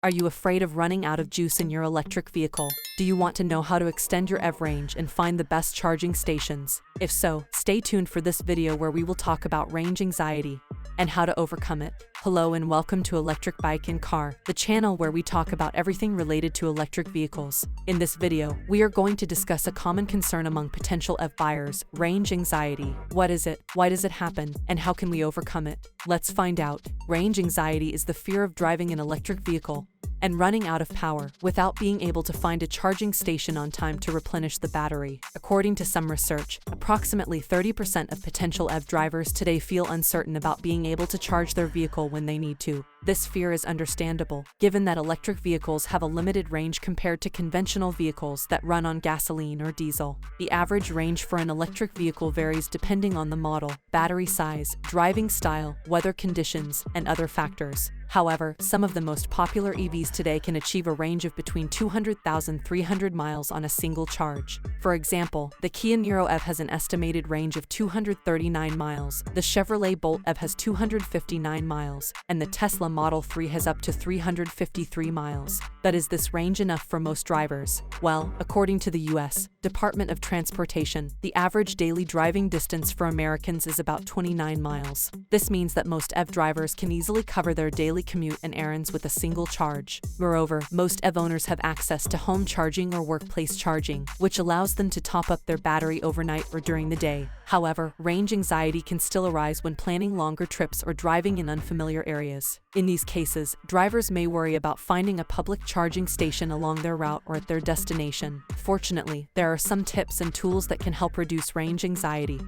Are you afraid of running out of juice in your electric vehicle? Do you want to know how to extend your EV range and find the best charging stations? If so, stay tuned for this video where we will talk about range anxiety and how to overcome it. Hello and welcome to Electric Bike and Car, the channel where we talk about everything related to electric vehicles. In this video, we are going to discuss a common concern among potential EV buyers, range anxiety. What is it? Why does it happen? And how can we overcome it? Let's find out. Range anxiety is the fear of driving an electric vehicle and running out of power without being able to find a charging station on time to replenish the battery. According to some research, approximately 30% of potential EV drivers today feel uncertain about being able to charge their vehicle when they need to. This fear is understandable, given that electric vehicles have a limited range compared to conventional vehicles that run on gasoline or diesel. The average range for an electric vehicle varies depending on the model, battery size, driving style, weather conditions, and other factors. However, some of the most popular EVs today can achieve a range of between 200,000 and 300 miles on a single charge. For example, the Kia Niro EV has an estimated range of 239 miles, the Chevrolet Bolt EV has 259 miles, and the Tesla Model 3 has up to 353 miles. But is this range enough for most drivers? Well, according to the U.S. Department of Transportation, the average daily driving distance for Americans is about 29 miles. This means that most EV drivers can easily cover their daily commute and errands with a single charge. Moreover, most EV owners have access to home charging or workplace charging, which allows them to top up their battery overnight or during the day. However, range anxiety can still arise when planning longer trips or driving in unfamiliar areas. In these cases, drivers may worry about finding a public charging station along their route or at their destination. Fortunately, there are some tips and tools that can help reduce range anxiety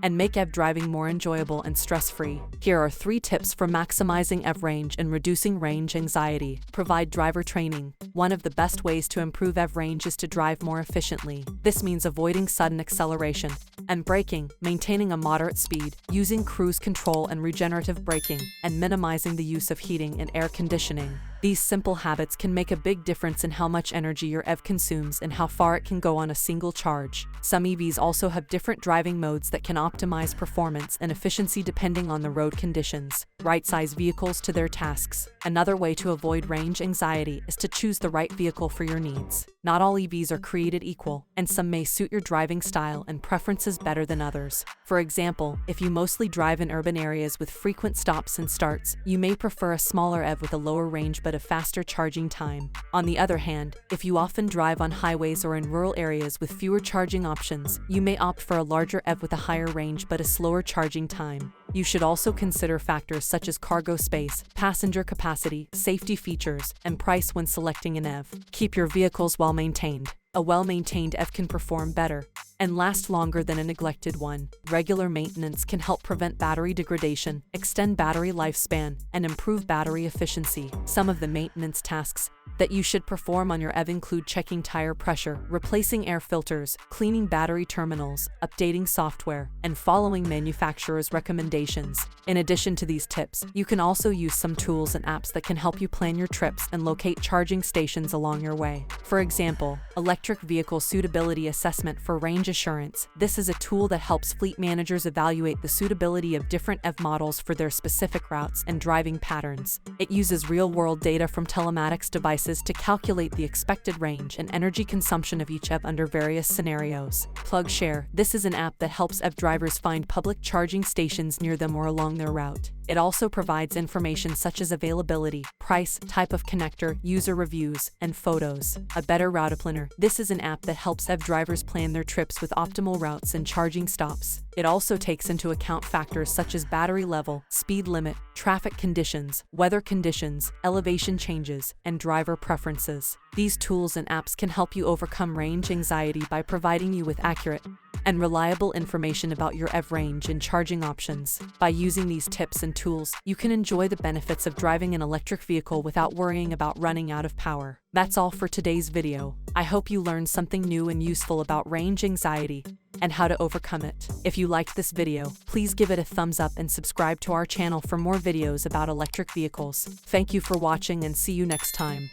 and make EV driving more enjoyable and stress-free. Here are 3 tips for maximizing EV range and reducing range anxiety. Provide driver training. One of the best ways to improve EV range is to drive more efficiently. This means avoiding sudden acceleration and braking, maintaining a moderate speed, using cruise control and regenerative braking, and minimizing the use of heating and air conditioning. These simple habits can make a big difference in how much energy your EV consumes and how far it can go on a single charge. Some EVs also have different driving modes that can optimize performance and efficiency depending on the road conditions. Right-size vehicles to their tasks. Another way to avoid range anxiety is to choose the right vehicle for your needs. Not all EVs are created equal, and some may suit your driving style and preferences better than others. For example, if you mostly drive in urban areas with frequent stops and starts, you may prefer a smaller EV with a lower range but a faster charging time. On the other hand, if you often drive on highways or in rural areas with fewer charging options, you may opt for a larger EV with a higher range but a slower charging time. You should also consider factors such as cargo space, passenger capacity, safety features, and price when selecting an EV. Keep your vehicles well maintained. A well-maintained EV can perform better and last longer than a neglected one. Regular maintenance can help prevent battery degradation, extend battery lifespan, and improve battery efficiency. Some of the maintenance tasks that you should perform on your EV include checking tire pressure, replacing air filters, cleaning battery terminals, updating software, and following manufacturer's recommendations. In addition to these tips, you can also use some tools and apps that can help you plan your trips and locate charging stations along your way. For example, Electric Vehicle Suitability Assessment for Range Assurance. This is a tool that helps fleet managers evaluate the suitability of different EV models for their specific routes and driving patterns. It uses real-world data from telematics devices to calculate the expected range and energy consumption of each EV under various scenarios. PlugShare. This is an app that helps EV drivers find public charging stations near them or along their route. It also provides information such as availability, price, type of connector, user reviews, and photos. A Better Route Planner. This is an app that helps EV drivers plan their trips with optimal routes and charging stops. It also takes into account factors such as battery level, speed limit, traffic conditions, weather conditions, elevation changes, and driver preferences. These tools and apps can help you overcome range anxiety by providing you with accurate and reliable information about your EV range and charging options. By using these tips and tools, you can enjoy the benefits of driving an electric vehicle without worrying about running out of power. That's all for today's video. I hope you learned something new and useful about range anxiety and how to overcome it. If you liked this video, please give it a thumbs up and subscribe to our channel for more videos about electric vehicles. Thank you for watching and see you next time.